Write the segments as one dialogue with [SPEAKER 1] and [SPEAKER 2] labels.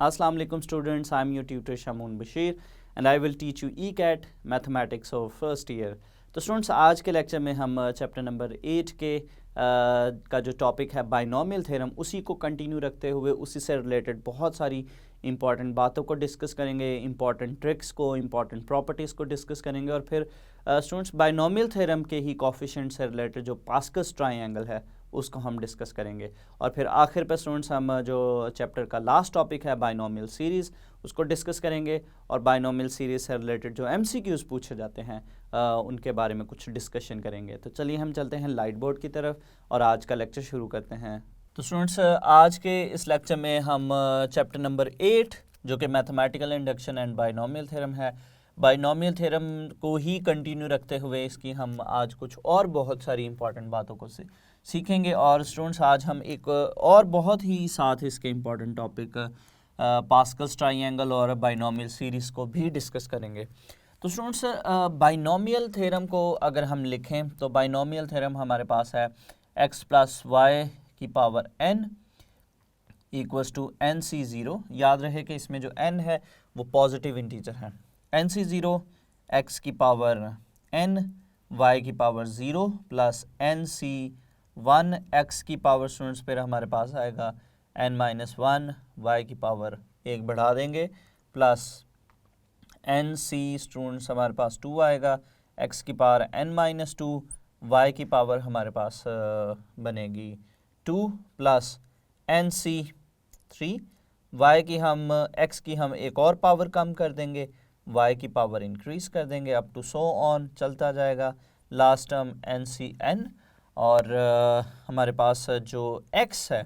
[SPEAKER 1] Assalamu alaikum students, I am your tutor Shamoon Bashir and I will teach you ECAT Mathematics of first year. तो students आज के lecture में हम chapter number 8 के का जो टॉपिक है बाइनोमियल थ्योरम उसी को कंटिन्यू रखते हुए उसी से रिलेटेड बहुत सारी इंपॉर्टेंट बातों को डिस्कस करेंगे, इंपॉर्टेंट ट्रिक्स को, इंपॉर्टेंट प्रॉपर्टीज़ को डिस्कस करेंगे और फिर स्टूडेंट्स बाइनोमियल थ्योरम के ही कोफिशिएंट से रिलेटेड जो पास्कस ट्रायंगल है उसको हम डिस्कस करेंगे और फिर आखिर पर स्टूडेंट्स हम जो चैप्टर का लास्ट टॉपिक है बाइनोमियल सीरीज़ उसको डिस्कस करेंगे और बाइनोमियल सीरीज़ से रिलेटेड जो MCQs पूछे जाते हैं उनके बारे में कुछ डिस्कशन करेंगे। तो चलिए हम चलते हैं लाइट बोर्ड की तरफ और आज का लेक्चर शुरू करते हैं। तो स्टूडेंट्स आज के इस लेक्चर में हम चैप्टर नंबर 8 जो कि mathematical induction and binomial theorem है, बाइनोमियल थ्योरम को ही कंटिन्यू रखते हुए इसकी हम आज कुछ और बहुत सारी इंपॉर्टेंट बातों को सीखेंगे। और स्टूडेंट्स आज हम एक और बहुत ही साथ इसके इम्पॉर्टेंट टॉपिक पास्कल्स ट्रायंगल और बाइनोमियल सीरीज़ को भी डिस्कस करेंगे। तो स्टूडेंट्स बाइनोमियल थ्योरम को अगर हम लिखें तो बाइनोमियल थ्योरम हमारे पास है x प्लस वाई की power n equals to NC0। याद रहे कि इसमें जो n है वो पॉजिटिव इंटीजर है। NC0 x की पावर n y की पावर 0 प्लस NC1 x की पावर स्टूडेंट्स फिर हमारे पास आएगा n-1 y की पावर 1 बढ़ा देंगे प्लस NC स्टूडेंट्स हमारे पास 2 आएगा, x की पावर n-2 y की पावर हमारे पास बनेगी 2 प्लस NC3 y की हम x की हम एक और पावर कम कर देंगे, y की पावर इंक्रीज कर देंगे, अप टू सो ऑन चलता जाएगा। लास्ट टर्म NCn और हमारे पास जो x है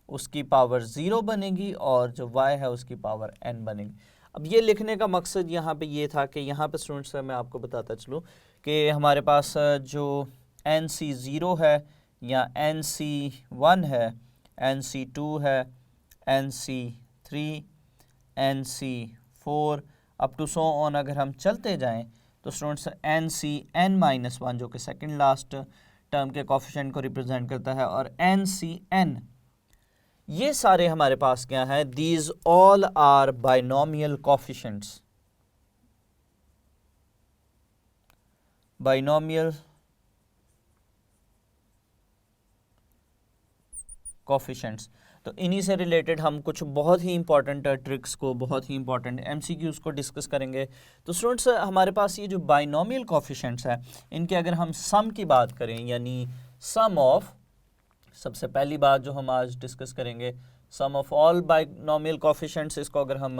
[SPEAKER 1] उसकी पावर 0 बनेगी और जो y है उसकी पावर n बनेगी। अब ये लिखने का मकसद यहाँ पे ये था कि यहाँ पे स्टूडेंट्स मैं आपको बताता चलूँ कि हमारे पास जो NC0 है या NC1 है, NC2 है, NC3, NC4 up to so on अगर हम चलते जाएं तो स्टूडेंट्स NCn-1 जो कि सेकंड लास्ट टर्म के कोफिशिएंट को रिप्रेजेंट करता है और NCn ये सारे हमारे पास क्या है, these all are binomial coefficients, binomial coefficients. तो इन्हीं से रिलेटेड हम कुछ बहुत ही इंपॉर्टेंट ट्रिक्स को, बहुत ही इंपॉर्टेंट MCQs को डिस्कस करेंगे। तो स्टूडेंट्स हमारे पास ये जो बाइनोमियल कोफिशिएंट्स है इनके अगर हम सम की बात करें यानी सम ऑफ, सबसे पहली बात जो हम आज डिस्कस करेंगे sum of all binomial coefficients, इसको अगर हम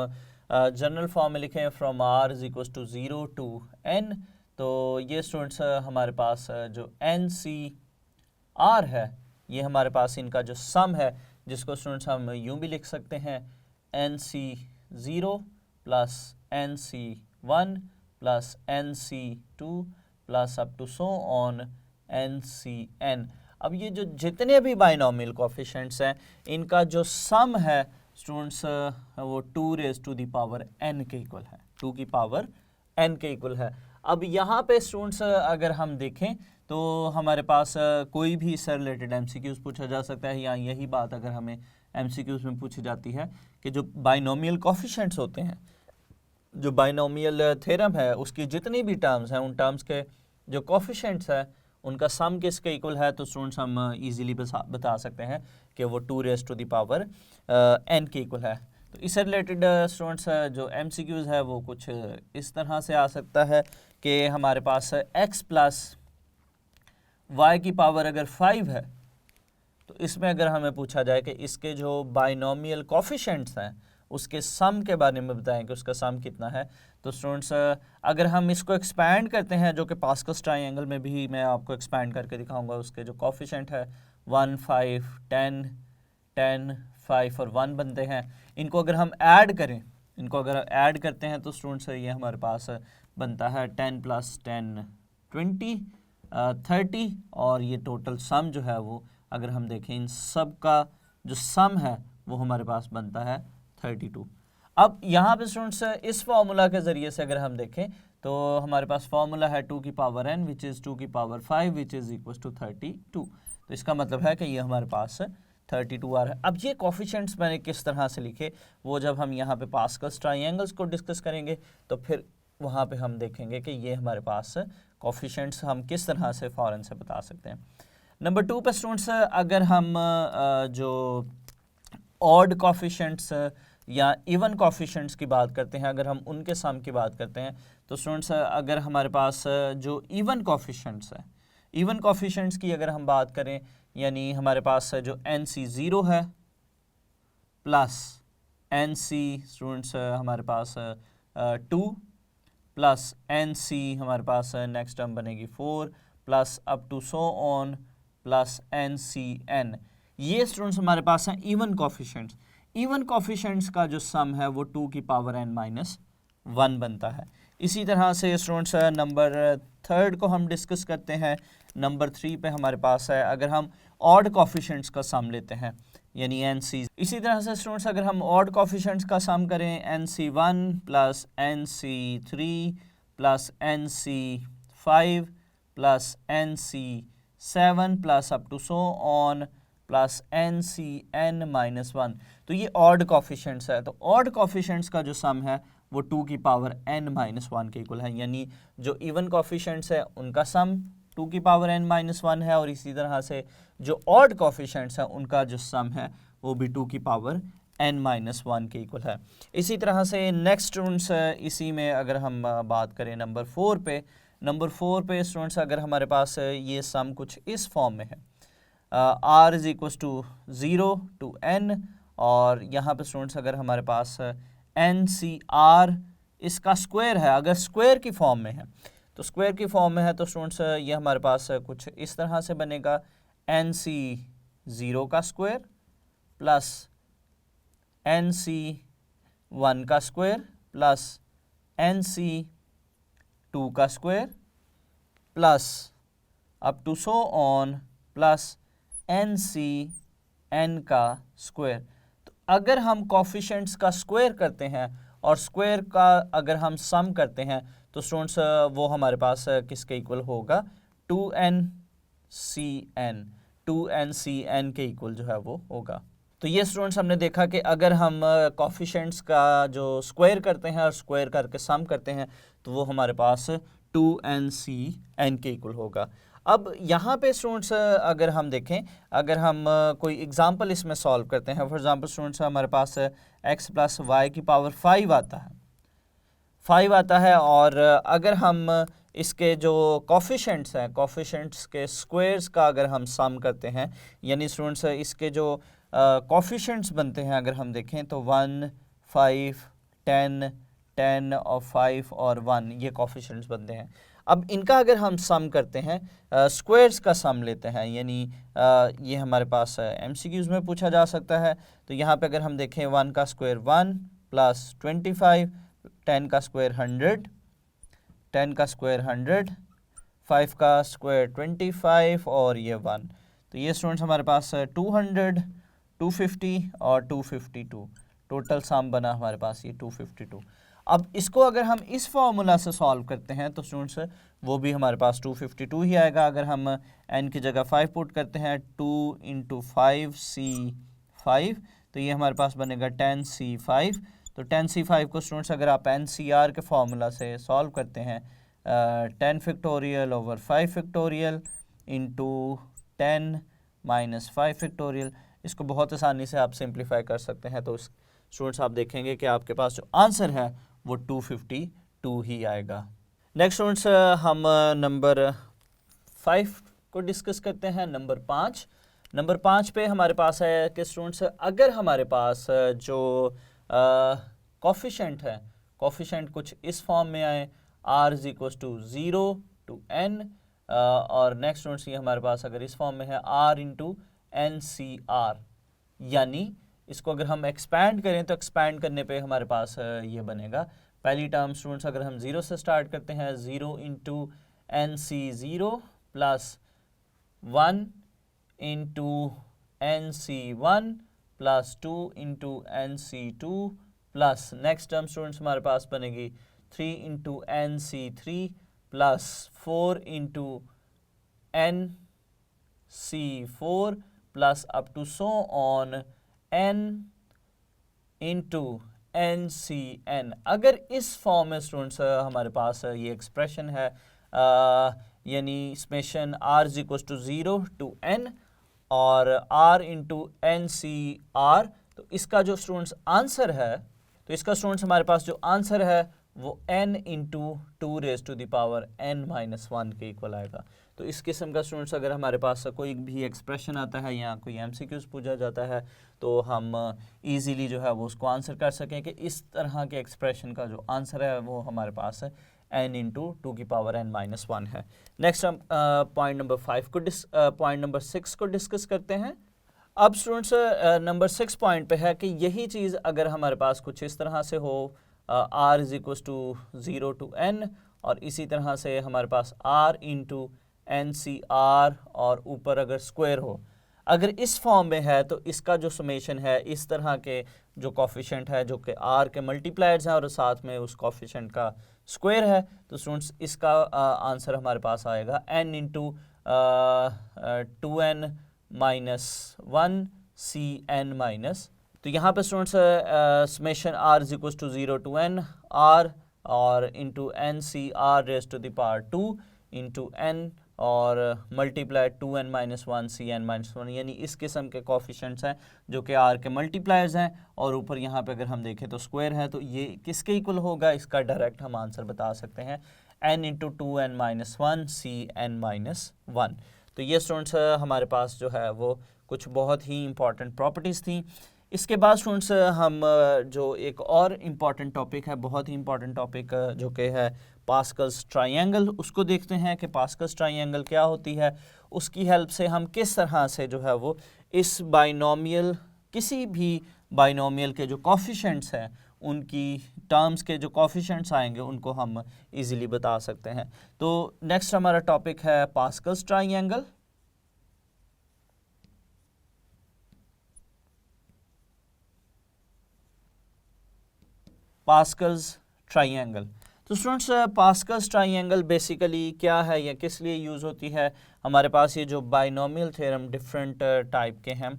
[SPEAKER 1] जनरल फॉर्म में लिखें from r is equals to 0 to n, तो ये स्टूडेंट्स हमारे पास जो NCr है ये हमारे पास इनका जो सम है जिसको स्टूडेंट्स हम यूं भी लिख सकते हैं NC0 plus NC1 plus NC2 plus up to so on NCn। अब ये जो जितने भी बाइनोमियल कोफिशिएंट्स हैं इनका जो सम है स्टूडेंट्स वो 2 raise to the power n के इक्वल है, 2 की पावर n के इक्वल है। अब यहाँ पे स्टूडेंट्स अगर हम देखें तो हमारे पास कोई भी इससे रिलेटेड MCQs पूछा जा सकता है या यही बात अगर हमें MCQs में पूछी जाती है कि जो बाइनोमियल कोफिशिएंट्स होते हैं, जो बाइनोमियल थ्योरम है उसकी जितनी भी टर्म्स हैं उन टर्म्स के जो कोफिशिएंट्स है उनका सम किसके इक्वल है, तो स्टूडेंट्स हम इजीली बता सकते हैं कि वो 2 raise to the power n के इक्वल है। तो इससे रिलेटेड स्टूडेंट्स जो MCQs है वो कुछ इस तरह से आ सकता है कि हमारे पास x प्लस y की पावर अगर 5 है तो इसमें अगर हमें पूछा जाए कि इसके जो बाइनोमियल कोफिशिएंट्स हैं उसके सम के बारे में बताएं कि उसका सम कितना है, तो स्टूडेंट्स अगर हम इसको एक्सपैंड करते हैं जो कि पास्कल्स ट्रायंगल में भी मैं आपको एक्सपैंड करके दिखाऊंगा, उसके जो कोफिशिएंट है 1, 5, 10, 10, 5 और 1 बनते हैं। इनको अगर हम ऐड करें, इनको अगर ऐड करते हैं तो स्टूडेंट्स ये हमारे पास बनता है 10 प्लस 10 20 30 और ये टोटल सम जो है वो अगर हम देखें इन सब का जो सम है वो हमारे पास बनता है 32। अब यहाँ पे स्टूडेंट्स इस फॉर्मूला के ज़रिए से अगर हम देखें तो हमारे पास फॉर्मूला है 2 की पावर n विच इज़ 2 की power 5 which is equal to 32। तो इसका मतलब है कि ये हमारे पास 32 आ रहा है। अब ये कोफिशिएंट्स मैंने किस तरह से लिखे वो जब हम यहाँ पे पास्कल्स ट्राइंगल्स को डिस्कस करेंगे तो फिर वहाँ पे हम देखेंगे कि ये हमारे पास कोफिशिएंट्स हम किस तरह से फ़ौरन से बता सकते हैं। नंबर 2 पे स्टूडेंट्स अगर हम जो ऑड कोफिशिएंट्स या इवन कोफिशिएंट्स की बात करते हैं, अगर हम उनके सम की बात करते हैं तो स्टूडेंट्स अगर हमारे पास जो इवन कोफिशिएंट्स है, इवन कोफिशिएंट्स की अगर हम बात करें यानी हमारे पास जो NC0 है प्लस NC स्टूडेंट्स हमारे पास 2 प्लस NC हमारे पास नेक्स्ट टर्म बनेगी 4 plus up to so on plus NCN, ये स्टूडेंट्स हमारे पास हैं इवन कोफिशिएंट्स। इवन कोफिशिएंट्स का जो सम है वो 2 की पावर n-1 बनता है। इसी तरह से स्टूडेंट्स नंबर 3 को हम डिस्कस करते हैं। नंबर 3 पे हमारे पास है अगर हम ऑड कोफिशिएंट्स का सम लेते हैं यानी NC। इसी तरह से स्टूडेंट्स अगर हम ऑड कोफिशिएंट्स का सम करें NC1 plus NC3 plus NC5 plus NC7 plus up to so on plus NCN-1, तो ये ऑड कोफिशिएंट्स है। तो ऑड कोफिशिएंट्स का जो सम है वो 2 की पावर n-1 के इक्वल है, यानी जो इवन कोफिशिएंट्स है उनका सम 2 की पावर n-1 है और इसी तरह से जो ऑड कोफिशिएंट्स है उनका जो सम है वो भी 2 की पावर n-1 के इक्वल है। इसी तरह से नेक्स्ट स्टूडेंट्स इसी में अगर हम बात करें नंबर 4 पे, नंबर 4 पे स्टूडेंट्स अगर हमारे पास ये सम कुछ इस फॉर्म में है r is equal to 0 to n और यहाँ पे स्टूडेंट्स अगर हमारे पास NCR इसका स्क्वायर है, अगर स्क्वायर की फॉर्म में है तो स्क्वायर की फॉर्म में है तो स्टूडेंट्स ये हमारे पास कुछ इस तरह से बनेगा NC0 का स्क्वायर प्लस NC1 का स्क्वायर प्लस NC2 का square plus up to so on plus NCN का स्क्वायर। तो अगर हम कोफिशिएंट्स का स्क्वायर करते हैं और स्क्वायर का अगर हम सम करते हैं तो स्टूडेंट्स वो हमारे पास किसके इक्वल होगा 2NCN के इक्वल जो है वो होगा। तो ये स्टूडेंट्स हमने देखा कि अगर हम कोफिशिएंट्स का जो स्क्वायर करते हैं और स्क्वायर करके सम करते हैं तो वो हमारे पास 2NCN के इक्वल होगा। अब यहाँ पे स्टूडेंट्स अगर हम देखें, अगर हम कोई एग्जांपल इसमें सॉल्व करते हैं, फॉर एग्जांपल स्टूडेंट्स हमारे पास x प्लस वाई की पावर 5 आता है और अगर हम इसके जो कोफिशिएंट्स हैं, कोफिशिएंट्स के स्क्वायर्स का अगर हम सम करते हैं यानी स्टूडेंट्स इसके जो कोफिशिएंट्स बनते हैं अगर हम देखें तो 1, 5, 10, 10 और 5 और 1 ये कोफिशिएंट्स बनते हैं। अब इनका अगर हम सम करते हैं स्क्वायर्स का सम लेते हैं यानी ये हमारे पास MCQs में पूछा जा सकता है। तो यहाँ पे अगर हम देखें 1 का स्क्वायर 1 प्लस 25, 10 का स्क्वायर 100, 10 का स्क्वायर 100, 5 का स्क्वायर 25 और ये 1, तो ये स्टूडेंट्स हमारे पास 200, 250 और 252 टोटल सम बना हमारे पास ये 252। अब इसको अगर हम इस फार्मूला से सॉल्व करते हैं तो स्टूडेंट्स वो भी हमारे पास 252 ही आएगा। अगर हम n की जगह 5 पुट करते हैं 2 × 5c5 तो ये हमारे पास बनेगा 10c5। तो 10c5 को स्टूडेंट्स अगर आप NCR के फार्मूला से सॉल्व करते हैं 10 factorial over 5 factorial into 10 minus 5 factorial, इसको बहुत आसानी से आप सिंप्लीफाई कर सकते हैं। तो स्टूडेंट्स आप देखेंगे कि आपके पास जो आंसर है वो 252 ही आएगा। नेक्स्ट स्टूडेंट्स हम नंबर 5 को डिस्कस करते हैं। नंबर 5 पे हमारे पास है कि स्टूडेंट्स अगर हमारे पास जो कोफिशिएंट है, कोफिशिएंट कुछ इस फॉर्म में आए r is equal to 0 to n और नेक्स्ट स्टूडेंट्स ये हमारे पास अगर इस फॉर्म में है r इंटू NCR, यानी इसको अगर हम एक्सपैंड करें तो एक्सपैंड करने पे हमारे पास ये बनेगा। पहली टर्म स्टूडेंट्स अगर हम 0 से स्टार्ट करते हैं 0 into NC0 plus 1 into NC1 plus 2 into NC2 plus next term students हमारे पास बनेगी 3 into NC3 plus 4 into NC4 plus up to so on n into N C N. अगर इस फॉर्म में स्टूडेंट्स हमारे पास ये एक्सप्रेशन है, यानी summation r is equal to 0 to n और r into N C R, तो इसका जो स्टूडेंट्स आंसर है, तो इसका स्टूडेंट्स हमारे पास जो आंसर है वो n into two raise to the power n minus 1 के इक्वल आएगा। तो इस किस्म का स्टूडेंट्स अगर हमारे पास कोई भी एक्सप्रेशन आता है या कोई एमसीक्यूज पूछा जाता है तो हम इजीली जो है वो उसको आंसर कर सकें कि इस तरह के एक्सप्रेशन का जो आंसर है वो हमारे पास है n इंटू टू की पावर n माइनस 1 है। नेक्स्ट हम पॉइंट नंबर 6 को डिस्कस करते हैं। अब स्टूडेंट्स नंबर 6 पॉइंट पे है कि यही चीज़ अगर हमारे पास कुछ इस तरह से हो, r is equal to 0 to n, और इसी तरह से हमारे पास r into N C R और ऊपर अगर स्क्वायर हो, अगर इस फॉर्म में है तो इसका जो समेशन है इस तरह के जो कॉफिशेंट है जो कि r के मल्टीप्लायर्स हैं और साथ में उस कॉफिशेंट का स्क्वायर है, तो स्टूडेंट्स इसका आंसर हमारे पास आएगा n into 2n minus 1 C N minus. तो यहाँ पे students summation r is equal to 0 to n r और into N C R raise to the power 2 into n और multiply 2n minus 1 C N minus 1, यानी इस किस्म के coefficients हैं जो कि r के मल्टीप्लायर्स हैं और ऊपर यहाँ पे अगर हम देखें तो स्क्वायर है, तो ये किसके इक्वल होगा, इसका डायरेक्ट हम आंसर बता सकते हैं n into 2n minus 1 C N minus 1। तो ये स्टूडेंट्स हमारे पास जो है वो कुछ बहुत ही इंपॉर्टेंट प्रॉपर्टीज़ थी। इसके बाद स्टूडेंट्स हम जो एक और इम्पॉर्टेंट टॉपिक है, बहुत ही इम्पॉर्टेंट टॉपिक जो कि है पास्कल्स ट्रायंगल, उसको देखते हैं कि पास्कल्स ट्रायंगल क्या होती है, उसकी हेल्प से हम किस तरह से जो है वो इस बाइनोमियल, किसी भी बाइनोमियल के जो कॉफिशेंट्स हैं उनकी टर्म्स के जो कॉफिशेंट्स आएंगे उनको हम इजीली बता सकते हैं। तो नेक्स्ट हमारा टॉपिक है पास्कल्स ट्रायंगल। पास्कल्स ट्रायंगल, तो स्टूडेंट्स पास्कल्स ट्रायंगल बेसिकली क्या है या किस लिए यूज़ होती है। हमारे पास ये जो बाइनोमियल थ्योरम डिफरेंट टाइप के हैं,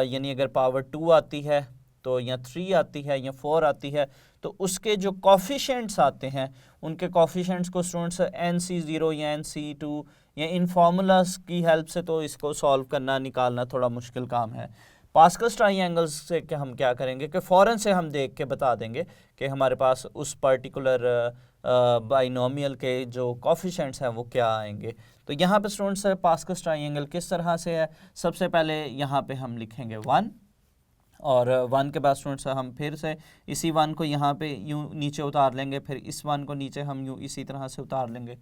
[SPEAKER 1] यानी अगर पावर 2 आती है तो या 3 आती है या 4 आती है, तो उसके जो कॉफिशेंट्स आते हैं उनके कॉफिशेंट्स को स्टूडेंट्स NC0 या NC2 या इन फार्मूलाज की हेल्प से तो इसको सॉल्व करना, निकालना थोड़ा मुश्किल काम है। पास्कल्स ट्रायंगल्स से कि हम क्या करेंगे कि फ़ौरन से हम देख के बता देंगे कि हमारे पास उस पर्टिकुलर बाइनोमियल के जो कॉफिशेंट्स हैं वो क्या आएंगे। तो यहाँ पे स्टूडेंट्स पास्कल्स ट्रायंगल किस तरह से है, सबसे पहले यहाँ पे हम लिखेंगे 1 और 1 के बाद स्टूडेंट्स हम फिर से इसी 1 को यहाँ पे यूँ नीचे उतार लेंगे, फिर इस 1 को नीचे हम यूँ इसी तरह से उतार लेंगे,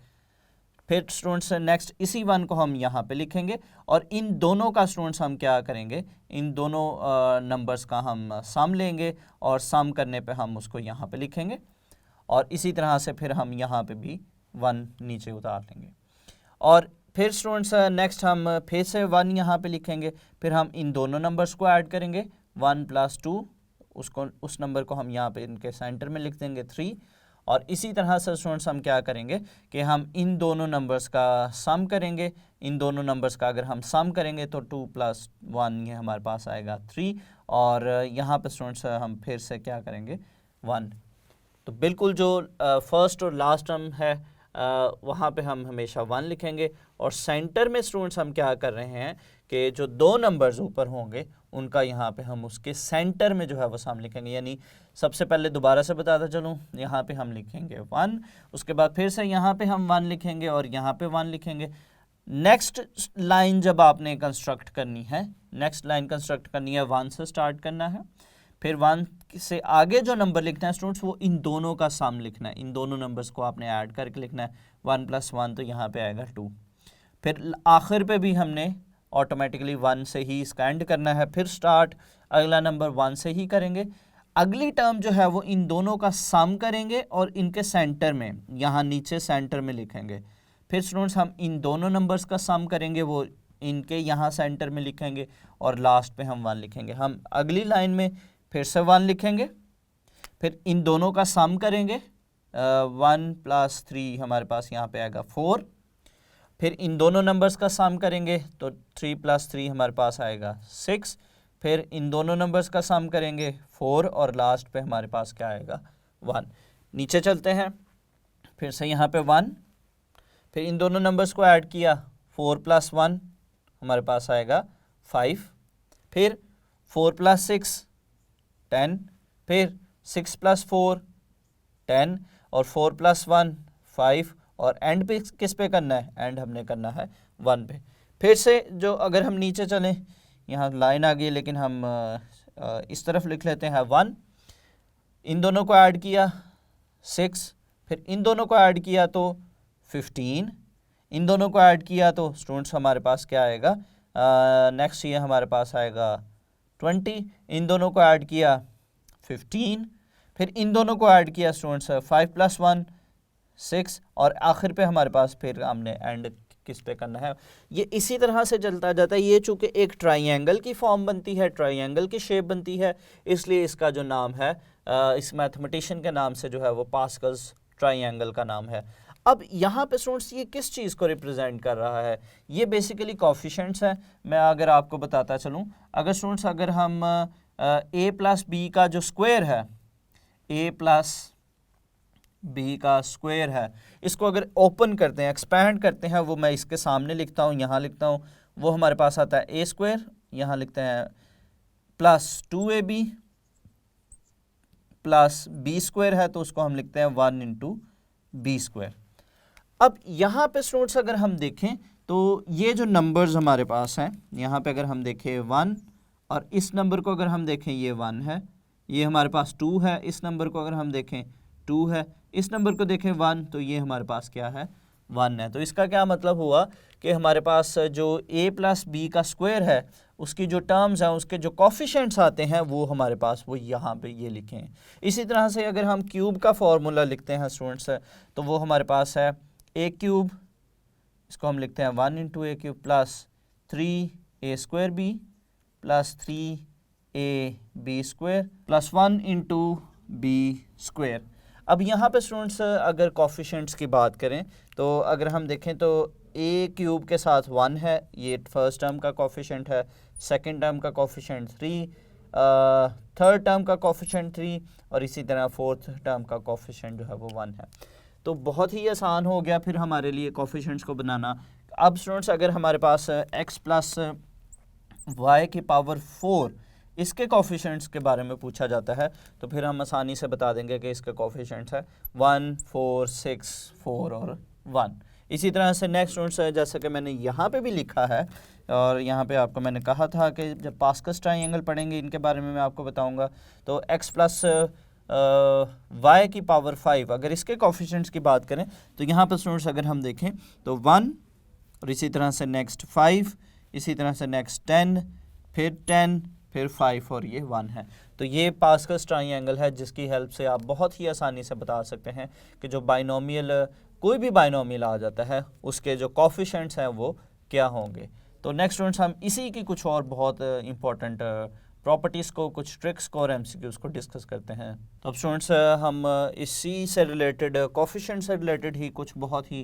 [SPEAKER 1] फिर स्टूडेंट्स नेक्स्ट इसी 1 को हम यहाँ पे लिखेंगे और इन दोनों का स्टूडेंट्स हम क्या करेंगे, इन दोनों नंबर्स का हम सम लेंगे और सम करने पे हम उसको यहाँ पे लिखेंगे और इसी तरह से फिर हम यहाँ पे भी 1 नीचे उतार लेंगे और फिर स्टूडेंट्स नेक्स्ट हम फिर से 1 यहाँ पे लिखेंगे, फिर हम इन दोनों नंबर्स को ऐड करेंगे 1 + 2, उसको उस नंबर को हम यहाँ पे इनके सेंटर में लिख देंगे 3 और इसी तरह से स्टूडेंट्स हम क्या करेंगे कि हम इन दोनों नंबर्स का सम करेंगे। इन दोनों नंबर्स का अगर हम सम करेंगे तो 2 + 1 ये हमारे पास आएगा 3 और यहाँ पे स्टूडेंट्स हम फिर से क्या करेंगे 1। तो बिल्कुल जो फर्स्ट और लास्ट टर्म है वहाँ पे हम हमेशा 1 लिखेंगे और सेंटर में स्टूडेंट्स हम क्या कर रहे हैं कि जो दो नंबर्स ऊपर होंगे उनका यहाँ पे हम उसके सेंटर में जो है वो सम लिखेंगे। यानी सबसे पहले दोबारा से बताता चलूँ, यहाँ पे हम लिखेंगे 1, उसके बाद फिर से यहाँ पे हम 1 लिखेंगे और यहाँ पे 1 लिखेंगे। नेक्स्ट लाइन जब आपने कंस्ट्रक्ट करनी है, नेक्स्ट लाइन कंस्ट्रक्ट करनी है 1 से स्टार्ट करना है, फिर 1 से आगे जो नंबर लिखना है स्टूडेंट्स वो इन दोनों का सम लिखना है, इन दोनों नंबर्स को आपने ऐड करके लिखना है 1 + 1 तो यहाँ पे आएगा 2। फिर आखिर पे भी हमने ऑटोमेटिकली 1 से ही इसका एंड करना है, फिर स्टार्ट अगला नंबर 1 से ही करेंगे। अगली टर्म जो है वो इन दोनों का सम करेंगे और इनके सेंटर में यहाँ नीचे सेंटर में लिखेंगे। फिर स्टूडेंट्स हम इन दोनों नंबर्स का सम करेंगे, वो इनके यहाँ सेंटर में लिखेंगे और लास्ट पे हम 1 लिखेंगे। हम अगली लाइन में फिर से 1 लिखेंगे, फिर इन दोनों का सम करेंगे 1 + 3 हमारे पास यहाँ पे आएगा 4 फिर इन दोनों नंबर्स का सम करेंगे तो 3 + 3 हमारे पास आएगा 6, फिर इन दोनों नंबर्स का सम करेंगे 4 और लास्ट पे हमारे पास क्या आएगा 1। नीचे चलते हैं, फिर से यहाँ पे 1, फिर इन दोनों नंबर्स को ऐड किया 4 + 1 हमारे पास आएगा 5, फिर 4 + 6 10, फिर 6 + 4 10 और 4 + 1 5 और एंड पे किस पे करना है, एंड हमने करना है 1 पे। फिर से जो अगर हम नीचे चलें, यहाँ लाइन आ गई लेकिन हम इस तरफ लिख लेते हैं 1, इन दोनों को ऐड किया 6, फिर इन दोनों को ऐड किया तो 15, इन दोनों को ऐड किया तो स्टूडेंट्स हमारे पास क्या आएगा, नेक्स्ट ये हमारे पास आएगा 20, इन दोनों को ऐड किया 15, फिर इन दोनों को ऐड किया स्टूडेंट्स 5 + 1 6 और आखिर पे हमारे पास फिर हमने एंड किस पे करना है। ये इसी तरह से चलता जाता है। ये चूँकि एक ट्राइंगल की फॉर्म बनती है, ट्राइंगल की शेप बनती है, इसलिए इसका जो नाम है इस मैथमेटिशियन के नाम से जो है वो पास्कल्स ट्राइंगल का नाम है। अब यहाँ पे स्टूडेंट्स ये किस चीज़ को रिप्रेजेंट कर रहा है, ये बेसिकली कोफिशिएंट्स हैं। मैं अगर आपको बताता चलूँ, अगर स्टूडेंट्स अगर हम a + b का जो स्क्वायर है, a + b का स्क्वायर है, इसको अगर ओपन करते हैं, एक्सपैंड करते हैं, वो मैं इसके सामने लिखता हूँ, यहाँ लिखता हूँ, वो हमारे पास आता है a², यहाँ लिखते हैं +2ab + b² है तो उसको हम लिखते हैं 1 × b²। अब यहाँ पे स्टूडेंट्स अगर हम देखें तो ये जो नंबर्स हमारे पास हैं, यहाँ पे अगर हम देखें 1 और इस नंबर को अगर हम देखें ये 1 है, ये हमारे पास 2 है, इस नंबर को अगर हम देखें 2 है, इस नंबर को देखें 1 तो ये हमारे पास क्या है 1 है। तो इसका क्या मतलब हुआ कि हमारे पास जो a + b का स्क्वायर है उसकी जो टर्म्स हैं, उसके जो कोफिशिएंट्स आते हैं वो हमारे पास वो यहाँ पे ये लिखे हैं। इसी तरह से अगर हम क्यूब का फॉर्मूला लिखते हैं स्टूडेंट्स तो वो हमारे पास है a³, इसको हम लिखते हैं 1 × a³ + 3a² + 3ab² + 1 × b²। अब यहाँ पे स्टूडेंट्स अगर कोफिशिएंट्स की बात करें तो अगर हम देखें तो a³ के साथ 1 है, ये फर्स्ट टर्म का कोफिशिएंट है, सेकंड टर्म का कोफिशिएंट 3, थर्ड टर्म का कोफिशिएंट 3 और इसी तरह फोर्थ टर्म का कोफिशिएंट जो है वो 1 है। तो बहुत ही आसान हो गया फिर हमारे लिए कोफिशिएंट्स को बनाना। अब स्टूडेंट्स अगर हमारे पास x + y⁴ इसके कोफिशिएंट्स के बारे में पूछा जाता है तो फिर हम आसानी से बता देंगे कि इसके कोफिशिएंट्स है 1 4 6 4 और 1। इसी तरह से नेक्स्ट स्टूडेंट्स है, जैसे कि मैंने यहाँ पे भी लिखा है और यहाँ पे आपको मैंने कहा था कि जब पास्कल्स ट्राइंगल पढ़ेंगे इनके बारे में मैं आपको बताऊँगा। तो x + y⁵ अगर इसके कोफिशिएंट्स की बात करें तो यहाँ पर स्टूडेंट्स अगर हम देखें तो 1 और इसी तरह से नेक्स्ट 5, इसी तरह से नेक्स्ट 10, फिर 10, फिर 5 और ये 1 है। तो ये पास्कल्स ट्राइंगल है जिसकी हेल्प से आप बहुत ही आसानी से बता सकते हैं कि जो बाइनोमियल, कोई भी बाइनोमियल आ जाता है उसके जो कोफिशिएंट्स हैं वो क्या होंगे। तो नेक्स्ट स्टूडेंट्स हम इसी की कुछ और बहुत इंपॉर्टेंट प्रॉपर्टीज़ को, कुछ ट्रिक्स को और एमसीक्यूज़ को डिस्कस करते हैं। तो अब स्टूडेंट्स हम इसी से रिलेटेड, कोफिशिएंट से रिलेटेड ही कुछ बहुत ही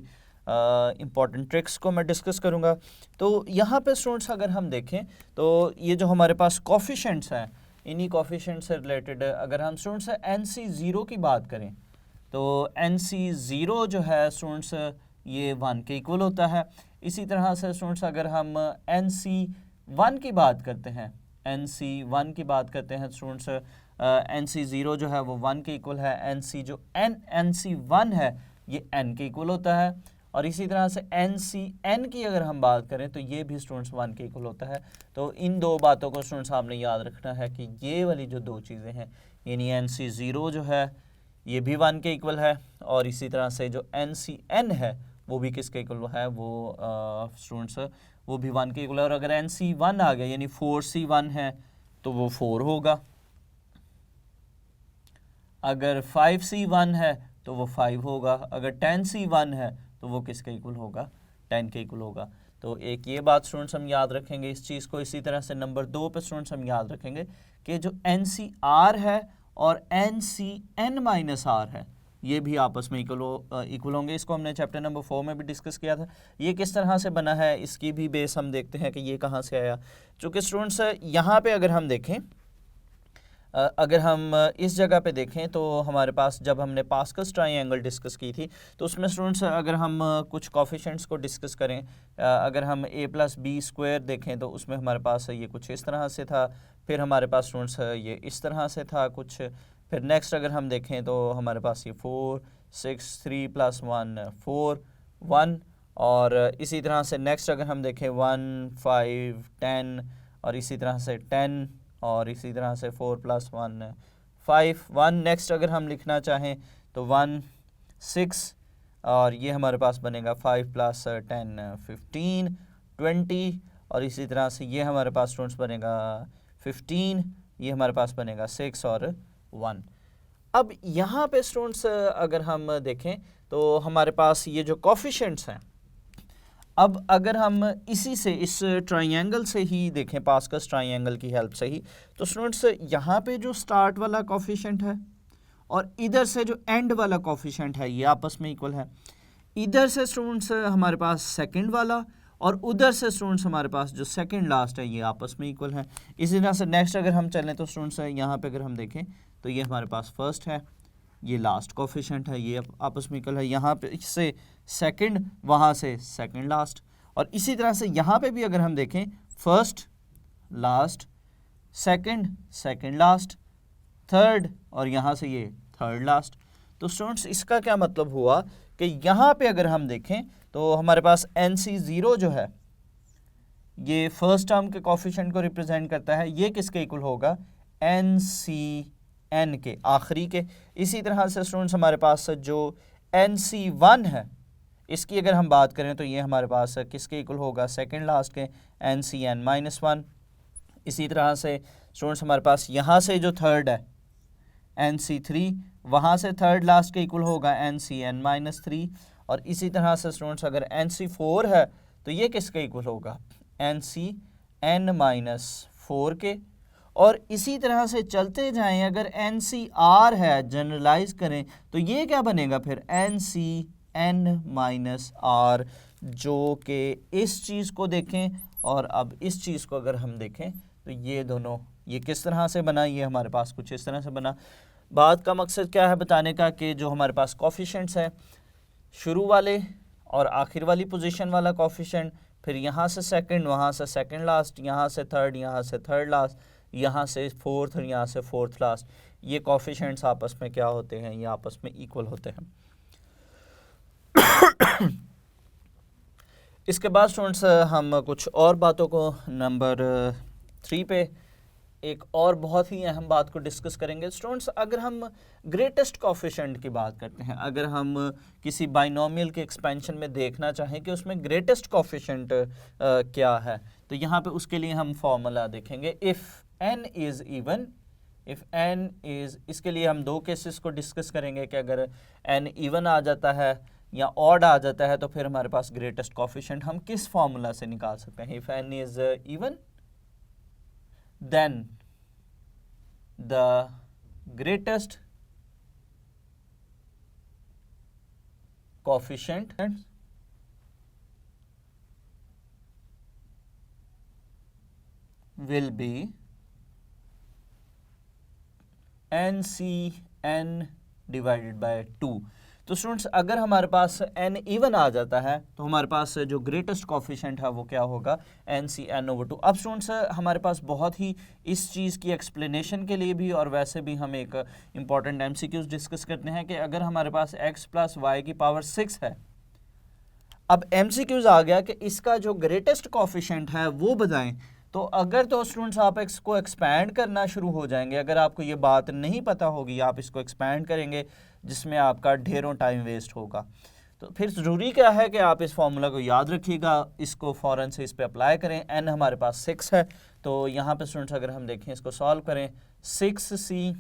[SPEAKER 1] इम्पॉर्टेंट ट्रिक्स को मैं डिस्कस करूँगा। तो यहाँ पे स्टूडेंट्स अगर हम देखें तो ये जो हमारे पास कोफिशिएंट्स हैं, इन्हीं कोफिशिएंट से रिलेटेड अगर हम स्टूडेंट्स NC0 की बात करें तो NC0 जो है स्टूडेंट्स ये 1 के इक्वल होता है। इसी तरह से स्टूडेंट्स अगर हम NC1 की बात करते हैं, NC1 की बात करते हैं स्टूडेंट्स, NC0 जो है वो 1 के इक्वल है, NC1 है ये n के इक्वल होता है। और इसी तरह से NCn की अगर हम बात करें तो ये भी स्टूडेंट्स 1 के इक्वल होता है। तो इन दो बातों को स्टूडेंट्स आपने याद रखना है कि ये वाली जो दो चीज़ें हैं, यानी NC0 जो है ये भी 1 के इक्वल है और इसी तरह से जो NCn है वो भी किसके इक्वल है, वो स्टूडेंट्स वो भी 1 के इक्वल है। और अगर NC1 आ गया यानी 4C1 है तो वो 4 होगा, अगर 5C1 है तो वो 5 होगा, अगर 10C1 है तो वो किसके इक्वल होगा, 10 के इक्वल होगा। तो एक ये बात स्टूडेंट्स हम याद रखेंगे इस चीज़ को। इसी तरह से नंबर 2 पे स्टूडेंट्स हम याद रखेंगे कि जो NCR है और NCn-R है ये भी आपस में इक्वल होंगे। इसको हमने चैप्टर नंबर 4 में भी डिस्कस किया था। ये किस तरह से बना है इसकी भी बेस हम देखते हैं कि ये कहाँ से आया। चूँकि स्टूडेंट्स यहाँ पे अगर हम देखें, अगर हम इस जगह पे देखें तो हमारे पास जब हमने पास्कल्स ट्रायंगल डिस्कस की थी तो उसमें स्टूडेंट्स अगर हम कुछ कोफिशिएंट्स को डिस्कस करें, अगर हम a+b² देखें तो उसमें हमारे पास ये कुछ इस तरह से था, फिर हमारे पास स्टूडेंट्स ये इस तरह से था कुछ, फिर नेक्स्ट अगर हम देखें तो हमारे पास ये 4 6 3 + 1 4 1, और इसी तरह से नेक्स्ट अगर हम देखें 1 5 10, और इसी तरह से 10, और इसी तरह से 4 + 1 5 1। नेक्स्ट अगर हम लिखना चाहें तो 1 6, और ये हमारे पास बनेगा 5 + 10 15 20, और इसी तरह से ये हमारे पास स्टूडेंट्स बनेगा 15, ये हमारे पास बनेगा 6 और 1। अब यहाँ पे स्टूडेंट्स अगर हम देखें तो हमारे पास ये जो कोफिशिएंट्स हैं, अब अगर हम इसी से इस ट्रायंगल से ही देखें, पास्कल्स ट्रायंगल की हेल्प से ही, तो स्टूडेंट्स यहाँ पे जो स्टार्ट वाला कोफिशिएंट है और इधर से जो एंड वाला कोफिशिएंट है ये आपस में इक्वल है। इधर से स्टूडेंट्स हमारे पास सेकंड वाला और उधर से स्टूडेंट्स हमारे पास जो सेकंड लास्ट है ये आपस में इक्वल है। इसी तरह से नेक्स्ट अगर हम चलें तो स्टूडेंट्स यहाँ पे अगर हम देखें तो ये हमारे पास फर्स्ट है, ये लास्ट कोफिशिएंट है, ये आपस में इक्वल है। यहाँ पे इससे सेकंड, वहाँ से सेकंड लास्ट, और इसी तरह से यहाँ पे भी अगर हम देखें first last second second last third, और यहाँ से ये थर्ड लास्ट। तो स्टूडेंट्स इसका क्या मतलब हुआ कि यहाँ पे अगर हम देखें तो हमारे पास NC0 जो है ये फर्स्ट टर्म के कोफिशिएंट को रिप्रेजेंट करता है, ये किसके इक्वल होगा, NCN के, आखिरी के। इसी तरह से स्टूडेंट्स हमारे पास जो NC1 है इसकी अगर हम बात करें तो ये हमारे पास किसके इक्वल होगा, सेकंड लास्ट के, NCN-1। इसी तरह से स्टूडेंट्स हमारे पास यहाँ से जो थर्ड है NC3, वहाँ से थर्ड लास्ट के इक्वल होगा NCN-3, और इसी तरह से स्टूडेंट्स अगर NC4 है तो ये किसके इक्वल होगा, NCN-4 के। और इसी तरह से चलते जाएं, अगर NCR है, जनरलाइज करें तो ये क्या बनेगा फिर, NCN-R, जो कि इस चीज़ को देखें और अब इस चीज़ को अगर हम देखें तो ये दोनों ये किस तरह से बना, ये हमारे पास कुछ इस तरह से बना। बात का मकसद क्या है बताने का कि जो हमारे पास कोफिशिएंट्स हैं, शुरू वाले और आखिर वाली पोजीशन वाला कोफिशिएंट, फिर यहाँ से सेकंड, वहाँ से सेकंड लास्ट, यहाँ से थर्ड, यहाँ से थर्ड लास्ट, यहाँ से फोर्थ और यहाँ से फोर्थ लास्ट, ये कोफिशिएंट्स आपस में क्या होते हैं, ये आपस में इक्वल होते हैं। इसके बाद स्टूडेंट्स हम कुछ और बातों को नंबर 3 पे एक और बहुत ही अहम बात को डिस्कस करेंगे। स्टूडेंट्स अगर हम ग्रेटेस्ट कोफिशिएंट की बात करते हैं, अगर हम किसी बाइनोमियल के एक्सपेंशन में देखना चाहें कि उसमें ग्रेटेस्ट कोफिशिएंट क्या है, तो यहाँ पे उसके लिए हम फॉर्मूला देखेंगे, if n is even, if n is, इसके लिए हम दो केसेस को डिस्कस करेंगे कि अगर n इवन आ जाता है या ऑड आ जाता है तो फिर हमारे पास ग्रेटेस्ट कोफिशिएंट हम किस फॉर्मूला से निकाल सकते हैं। If n is even then the greatest coefficient will be NCN divided by 2। तो स्टूडेंट्स अगर हमारे पास n इवन आ जाता है तो हमारे पास जो ग्रेटेस्ट कोफिशिएंट है वो क्या होगा, NCN/2। अब स्टूडेंट्स हमारे पास बहुत ही इस चीज़ की एक्सप्लेनेशन के लिए भी और वैसे भी हम एक इम्पॉर्टेंट MCQs डिस्कस करते हैं कि अगर हमारे पास x + y की पावर 6 है, अब MCQs आ गया कि इसका जो ग्रेटेस्ट कोफिशिएंट है वो बताएं, तो अगर तो स्टूडेंट्स आप इसको एक्सपैंड करना शुरू हो जाएंगे, अगर आपको ये बात नहीं पता होगी, आप इसको एक्सपैंड करेंगे जिसमें आपका ढेरों टाइम वेस्ट होगा। तो फिर ज़रूरी क्या है कि आप इस फार्मूला को याद रखिएगा, इसको फ़ौरन से इस पे अप्लाई करें। n हमारे पास 6 है, तो यहाँ पे स्टूडेंट्स अगर हम देखें इसको सॉल्व करें, 6c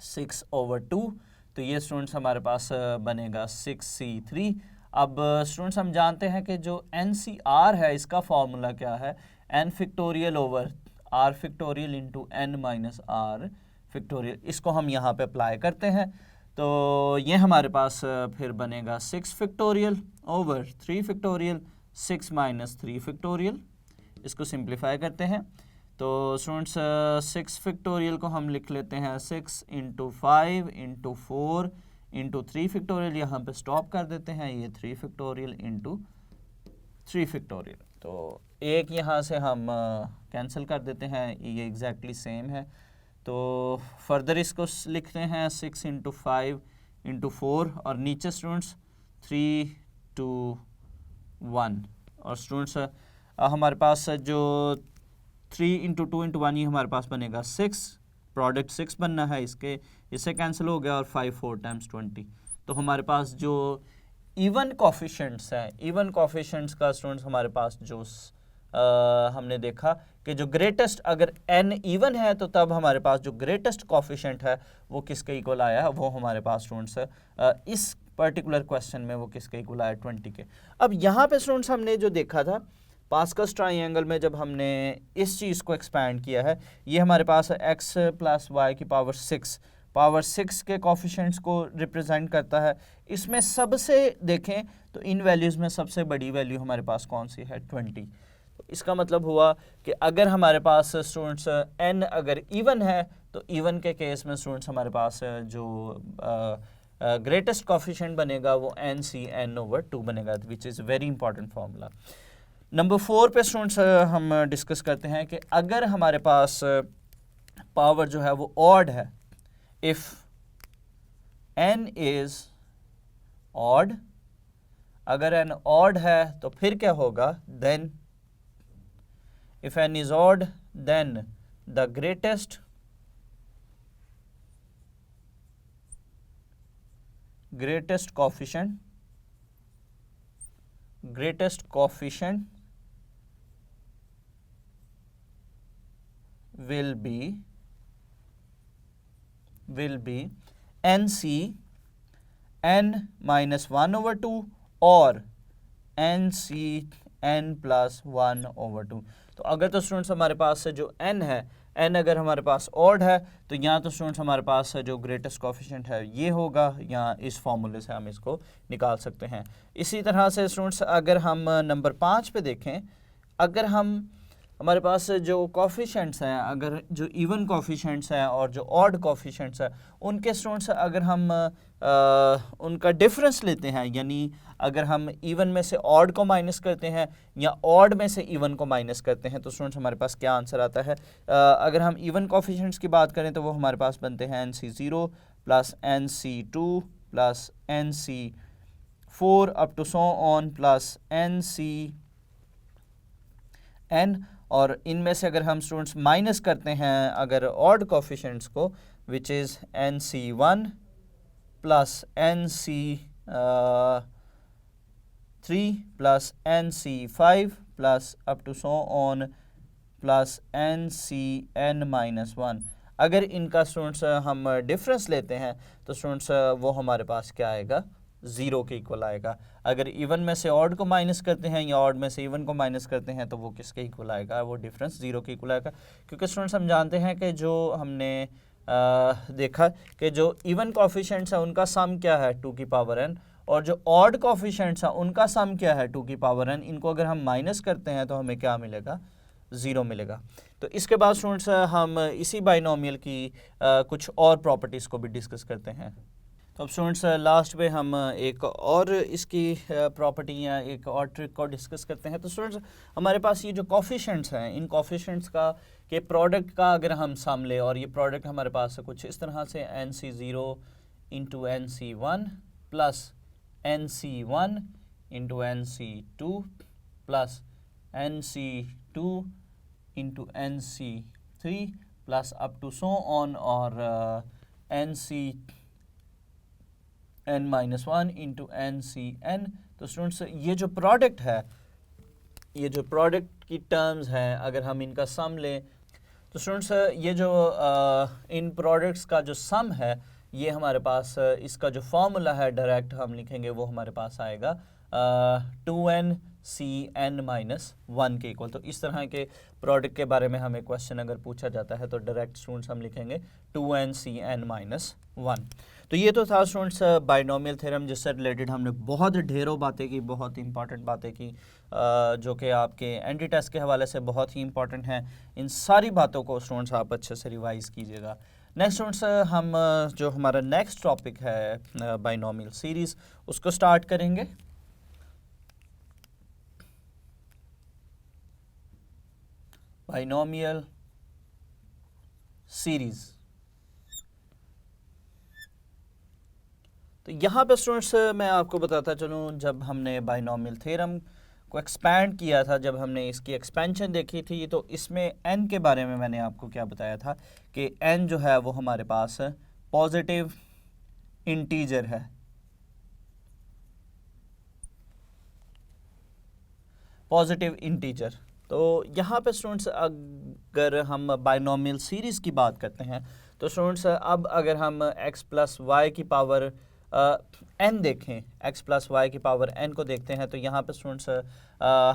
[SPEAKER 1] 6/2, तो ये स्टूडेंट्स हमारे पास बनेगा 6c3। अब स्टूडेंट्स हम जानते हैं कि जो NCR है इसका फार्मूला क्या है, n factorial over r factorial into n minus r factorial. इसको हम यहाँ पे अप्लाई करते हैं तो ये हमारे पास फिर बनेगा 6 factorial over 3 factorial 6 minus 3 factorial. इसको सिंप्लीफाई करते हैं तो स्टूडेंट्स 6 फैक्टोरियल को हम लिख लेते हैं 6 इंटू 5 इंटू 4 इंटू 3 फैक्टोरियल, यहाँ पे स्टॉप कर देते हैं, ये 3 फैक्टोरियल इंटू 3 फैक्टोरियल। तो एक यहाँ से हम कैंसिल कर देते हैं, ये एग्जैक्टली सेम है। तो फर्दर इसको लिखते हैं 6 इंटू 5 इंटू 4 और नीचे स्टूडेंट्स 3 2 1 और स्टूडेंट्स हमारे पास जो 3 इंटू 2 इंटू 1 ये हमारे पास बनेगा 6, प्रोडक्ट 6 बनना है, इससे कैंसिल हो गया और 5 4 टाइम्स 20। तो हमारे पास जो इवन कोफिशिएंट्स हैं, इवन कोफिशिएंट्स का स्टूडेंट्स हमारे पास जो हमने देखा कि जो ग्रेटेस्ट, अगर n इवन है तो तब हमारे पास जो ग्रेटेस्ट कोफिशिएंट है वो किसके इक्वल आया है, वो हमारे पास स्टूडेंट्स इस पर्टिकुलर क्वेश्चन में वो किसके इक्वल आया, 20 के। अब यहाँ पे स्टूडेंट्स हमने जो देखा था पास्कल्स ट्राइंगल में, जब हमने इस चीज़ को एक्सपैंड किया है, ये हमारे पास x प्लस वाई की पावर 6 के कोफिशिएंट्स को रिप्रेजेंट करता है। इसमें सबसे देखें तो इन वैल्यूज़ में सबसे बड़ी वैल्यू हमारे पास कौन सी है, 20। तो इसका मतलब हुआ कि अगर हमारे पास स्टूडेंट्स n अगर इवन है तो इवन के केस में स्टूडेंट्स हमारे पास जो ग्रेटेस्ट कोफिशिएंट बनेगा वो NCN/2 बनेगा, which is very important formula. Number 4 पे स्टूडेंट्स हम डिस्कस करते हैं कि अगर हमारे पास पावर जो है वो ऑड है, इफ़ n इज़ ऑड, अगर n ऑड है तो फिर क्या होगा, then if n is odd then the greatest coefficient will be NC n minus 1/2 or NC n plus 1/2। तो अगर तो स्टूडेंट्स हमारे पास जो n है, n अगर हमारे पास ऑड है तो यहाँ तो स्टूडेंट्स हमारे पास जो ग्रेटेस्ट कोफिशिएंट है ये होगा, यहाँ इस फॉर्मूले से हम इसको निकाल सकते हैं। इसी तरह से स्टूडेंट्स अगर हम नंबर 5 पे देखें, अगर हमारे पास जो कोफिशिएंट्स हैं, अगर जो इवन कोफिशिएंट्स हैं और जो ऑड कोफिशिएंट्स हैं, उनके स्टूडेंट्स अगर हम उनका डिफरेंस लेते हैं, यानी अगर हम इवन में से ऑड को माइनस करते हैं या ऑड में से इवन को माइनस करते हैं, तो स्टूडेंट्स हमारे पास क्या आंसर आता है। अगर हम इवन कोफिशिएंट्स की बात करें तो वो हमारे पास बनते हैं NC0 plus NC2 plus NC4 up to so on plus NCN, और इनमें से अगर हम स्टूडेंट्स माइनस करते हैं अगर ऑड कोफिशिएंट्स को, which is NC1 plus NC3 plus NC5 plus up to so on plus NCN-1, अगर इनका स्टूडेंट्स हम डिफरेंस लेते हैं तो स्टूडेंट्स वो हमारे पास क्या आएगा, 0 के इक्वल आएगा। अगर इवन में से ऑड को माइनस करते हैं या ऑड में से इवन को माइनस करते हैं तो वो किसके इक्वल आएगा, वो डिफरेंस 0 के इक्वल आएगा। क्योंकि स्टूडेंट्स हम जानते हैं कि जो हमने देखा कि जो इवन कोफिशिएंट्स हैं उनका सम क्या है 2 की पावर n, और जो ऑड कोफिशिएंट्स हैं उनका सम क्या है 2 की पावर n। इनको अगर हम माइनस करते हैं तो हमें क्या मिलेगा, 0 मिलेगा। तो इसके बाद स्टूडेंट्स हम इसी बाइनोमियल की कुछ और प्रॉपर्टीज़ को भी डिस्कस करते हैं। तो अब स्टूडेंट्स लास्ट में हम एक और इसकी प्रॉपर्टी या एक और ट्रिक को डिस्कस करते हैं। तो स्टूडेंट्स हमारे पास ये जो कोफिशिएंट्स हैं, इन कोफिशिएंट्स का के प्रोडक्ट का अगर हम सम लें, और ये प्रोडक्ट हमारे पास कुछ इस तरह से NC0 into NC1 plus NC1 into NC2 plus NC2 into NC3 plus up to so on और NCN-1 इंटू NCN। तो स्टूडेंट्स ये जो प्रोडक्ट है, ये जो प्रोडक्ट की टर्म्स हैं, अगर हम इनका सम लें तो स्टूडेंट्स ये जो इन प्रोडक्ट्स का जो सम है, ये हमारे पास इसका जो फॉर्मूला है डायरेक्ट हम लिखेंगे वो हमारे पास आएगा 2n C N minus one के इक्वल। तो इस तरह के प्रोडक्ट के बारे में हमें क्वेश्चन अगर पूछा जाता है तो डायरेक्ट स्टूडेंट्स हम लिखेंगे 2n C N minus one. तो ये तो था स्टूडेंट्स बाइनोमियल थ्योरम, जिससे रिलेटेड हमने बहुत ढेरों बातें की, बहुत इंपॉर्टेंट बातें की, जो कि आपके एंटी टेस्ट के हवाले से बहुत ही इंपॉर्टेंट हैं। इन सारी बातों को स्टूडेंट्स आप अच्छे से रिवाइज कीजिएगा। नेक्स्ट स्टूडेंट्स हम जो हमारा नेक्स्ट टॉपिक है बाइनोमियल सीरीज़, उसको स्टार्ट करेंगे। बाइनोमियल सीरीज़, तो यहाँ पे स्टूडेंट्स मैं आपको बताता चलूँ, जब हमने बाइनोमियल थ्योरम को एक्सपैंड किया था, जब हमने इसकी एक्सपेंशन देखी थी, तो इसमें n के बारे में मैंने आपको क्या बताया था कि n जो है वो हमारे पास पॉजिटिव इंटीजर है। Positive integer. तो यहाँ पे स्टूडेंट्स अगर हम बाइनोमियल सीरीज़ की बात करते हैं तो स्टूडेंट्स अब अगर हम x प्लस वाई की पावर n देखें, x प्लस वाई की पावर n को देखते हैं, तो यहाँ पे स्टूडेंट्स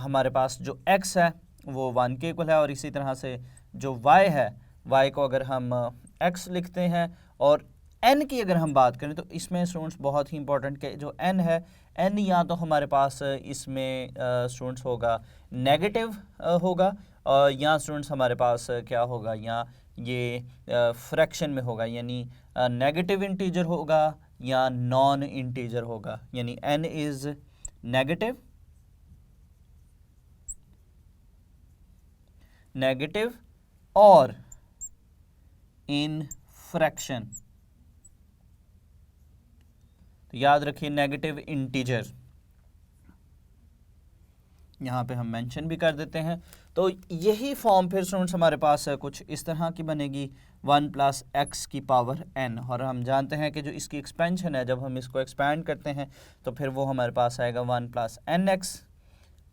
[SPEAKER 1] हमारे पास जो x है वो 1 के इक्वल है, और इसी तरह से जो y है, y को अगर हम x लिखते हैं, और n की अगर हम बात करें तो इसमें स्टूडेंट्स बहुत ही इंपॉर्टेंट कि जो n है, n या तो हमारे पास इसमें स्टूडेंट्स होगा नेगेटिव होगा, या स्टूडेंट्स हमारे पास क्या होगा, या ये फ्रैक्शन में होगा, यानी नेगेटिव इंटीजर होगा या नॉन इंटीजर होगा, यानी n इज नेगेटिव, और इन फ्रैक्शन। तो याद रखिए नेगेटिव इंटीजर, यहाँ पे हम मेंशन भी कर देते हैं। तो यही फॉर्म फिर स्टूडेंट्स हमारे पास कुछ इस तरह की बनेगी 1 प्लस एक्स की पावर n, और हम जानते हैं कि जो इसकी एक्सपेंशन है, जब हम इसको एक्सपैंड करते हैं तो फिर वो हमारे पास आएगा 1 plus N X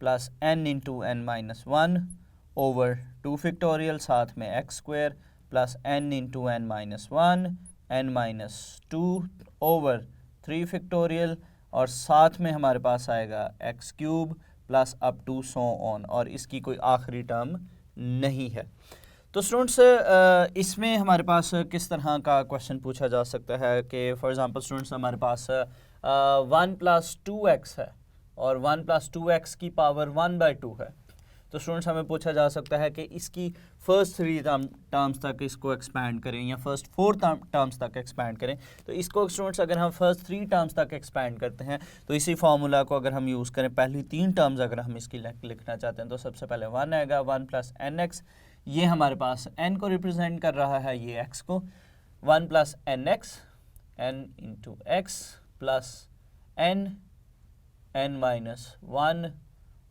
[SPEAKER 1] plus n into N minus one over 2 factorial, साथ में X square plus n into N minus one N minus two over 3 factorial, और साथ में हमारे पास आएगा X cube plus up to so on, और इसकी कोई आखिरी टर्म नहीं है। तो स्टूडेंट्स इसमें हमारे पास किस तरह का क्वेश्चन पूछा जा सकता है कि फॉर एग्जांपल स्टूडेंट्स हमारे पास 1 प्लस टू एक्स है और 1 प्लस टू एक्स की पावर 1/2 है। तो स्टूडेंट्स हमें पूछा जा सकता है कि इसकी फर्स्ट 3 टर्म्स तक इसको एक्सपैंड करें या फर्स्ट 4 टर्म्स तक एक्सपैंड करें। तो इसको स्टूडेंट्स अगर हम फर्स्ट 3 टर्म्स तक एक्सपैंड करते हैं तो इसी फार्मूला को अगर हम यूज़ करें, पहली 3 टर्म्स अगर हम इसकी लिखना चाहते हैं, तो सबसे पहले 1 आएगा, 1 प्लस एन एक्स, ये हमारे पास n को रिप्रेजेंट कर रहा है, ये x को, 1 plus N X, n into X plus n minus one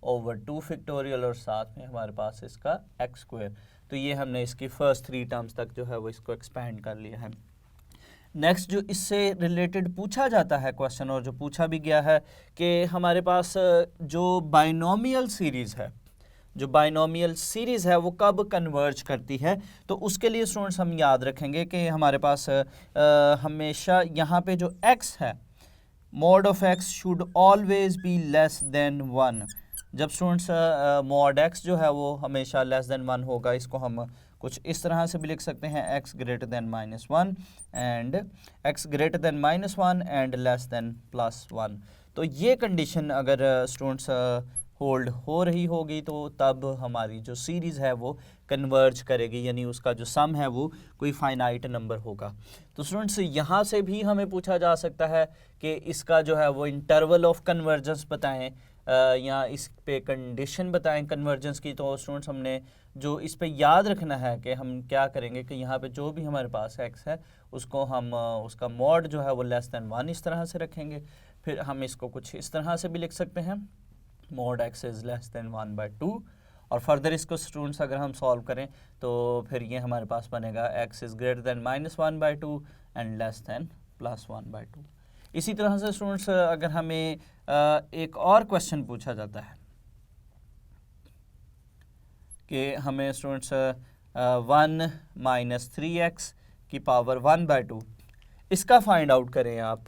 [SPEAKER 1] over 2 factorial, और साथ में हमारे पास इसका एक्स स्क्वायर। तो ये हमने इसकी फर्स्ट 3 टर्म्स तक जो है वो इसको एक्सपैंड कर लिया है। नेक्स्ट जो इससे रिलेटेड पूछा जाता है क्वेश्चन, और जो पूछा भी गया है, कि हमारे पास जो बाइनोमियल सीरीज़ है, जो बाइनोमियल सीरीज़ है वो कब कन्वर्ज करती है। तो उसके लिए स्टूडेंट्स हम याद रखेंगे कि हमारे पास हमेशा यहाँ पे जो x है, mod of x should always be less than 1। जब स्टूडेंट्स मॉड x जो है वो हमेशा लेस देन 1 होगा, इसको हम कुछ इस तरह से भी लिख सकते हैं, x greater than -1 and x greater than -1 and less than +1। तो ये कंडीशन अगर स्टूडेंट्स होल्ड हो रही होगी तो तब हमारी जो सीरीज़ है वो कन्वर्ज करेगी, यानी उसका जो सम है वो कोई फाइनाइट नंबर होगा। तो स्टूडेंट्स यहाँ से भी हमें पूछा जा सकता है कि इसका जो है वो इंटरवल ऑफ कन्वर्जेंस बताएं, या इस पे कंडीशन बताएं कन्वर्जेंस की। तो स्टूडेंट्स हमने जो इस पे याद रखना है कि हम क्या करेंगे कि यहाँ पे जो भी हमारे पास x है उसको हम उसका मॉड जो है वो लेस देन 1 इस तरह से रखेंगे। फिर हम इसको कुछ इस तरह से भी लिख सकते हैं, mod x is less than 1/2, और फर्दर इसको स्टूडेंट्स अगर हम सॉल्व करें तो फिर ये हमारे पास बनेगा x is greater than -1/2 and less than +1/2। इसी तरह से स्टूडेंट्स अगर हमें एक और क्वेश्चन पूछा जाता है कि हमें स्टूडेंट्स 1 माइनस 3x की पावर 1/2 इसका फाइंड आउट करें आप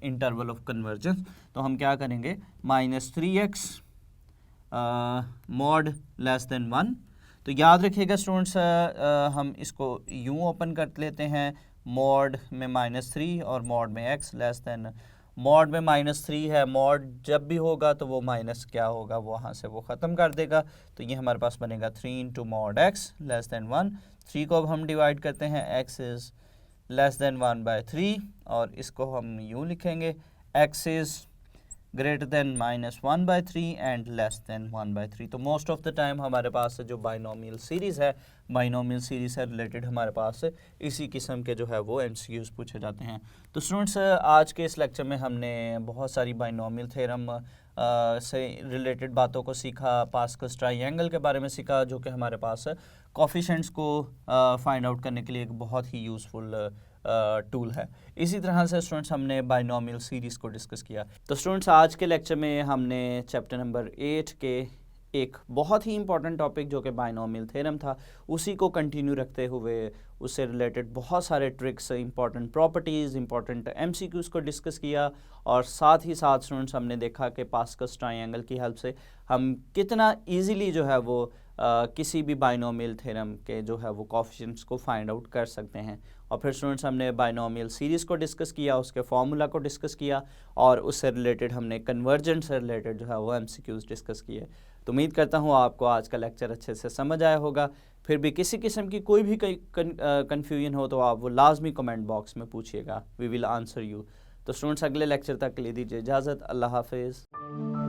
[SPEAKER 1] इंटरवल ऑफ कन्वर्जेंस, तो हम क्या करेंगे, -3x मॉड लेस देन 1। तो याद रखिएगा स्टूडेंट्स, हम इसको यूँ ओपन कर लेते हैं, मॉड में -3 और मॉड में x लेस देन, मॉड में -3 है, मॉड जब भी होगा तो वो माइनस क्या होगा, वहाँ से वो ख़त्म कर देगा। तो ये हमारे पास बनेगा 3 into mod x less than 1। 3 को अब हम डिवाइड करते हैं, x इज़ लेस देन 1/3, और इसको हम यूँ लिखेंगे, x is greater than -1/3 and less than 1/3। तो मोस्ट ऑफ द टाइम हमारे पास जो बाइनोमियल सीरीज़ है, बाइनोमियल सीरीज़ से रिलेटेड हमारे पास इसी किस्म के जो है वो MCQs पूछे जाते हैं। तो स्टूडेंट्स, आज के इस लेक्चर में हमने बहुत सारी बाइनोमियल थ्योरम से रिलेटेड बातों को सीखा, पास्कल्स ट्रायंगल के बारे में सीखा, जो कि हमारे पास कोफिशिएंट्स को फाइंड आउट करने के लिए एक बहुत ही यूज़फुल टूल है। इसी तरह से स्टूडेंट्स हमने बाइनोमियल सीरीज़ को डिस्कस किया। तो स्टूडेंट्स, आज के लेक्चर में हमने चैप्टर नंबर 8 के एक बहुत ही इंपॉर्टेंट टॉपिक जो कि बाइनोमियल थ्योरम था, उसी को कंटिन्यू रखते हुए उससे रिलेटेड बहुत सारे tricks, important properties, important MCQs को डिस्कस किया। और साथ ही साथ स्टूडेंट्स हमने देखा कि पास्कल्स ट्रायंगल की हेल्प से हम कितना ईजीली जो है वो किसी भी बाइनोमियल थ्योरम के जो है वो कोफिशिएंट्स को फाइंड आउट कर सकते हैं। और फिर स्टूडेंट्स हमने बाइनोमियल सीरीज़ को डिस्कस किया, उसके फार्मूला को डिस्कस किया, और उससे रिलेटेड हमने कन्वर्जेंट से रिलेटेड जो है वो MCQs डिस्कस किए। तो उम्मीद करता हूँ आपको आज का लेक्चर अच्छे से समझ आया होगा। फिर भी किसी किस्म की कोई भी कन्फ्यूजन हो तो आप वो लाजमी कमेंट बॉक्स में पूछिएगा, वी विल आंसर यू। तो स्टूडेंट्स, अगले लेक्चर तक के लिए दीजिए इजाज़त। अल्लाह हाफिज़।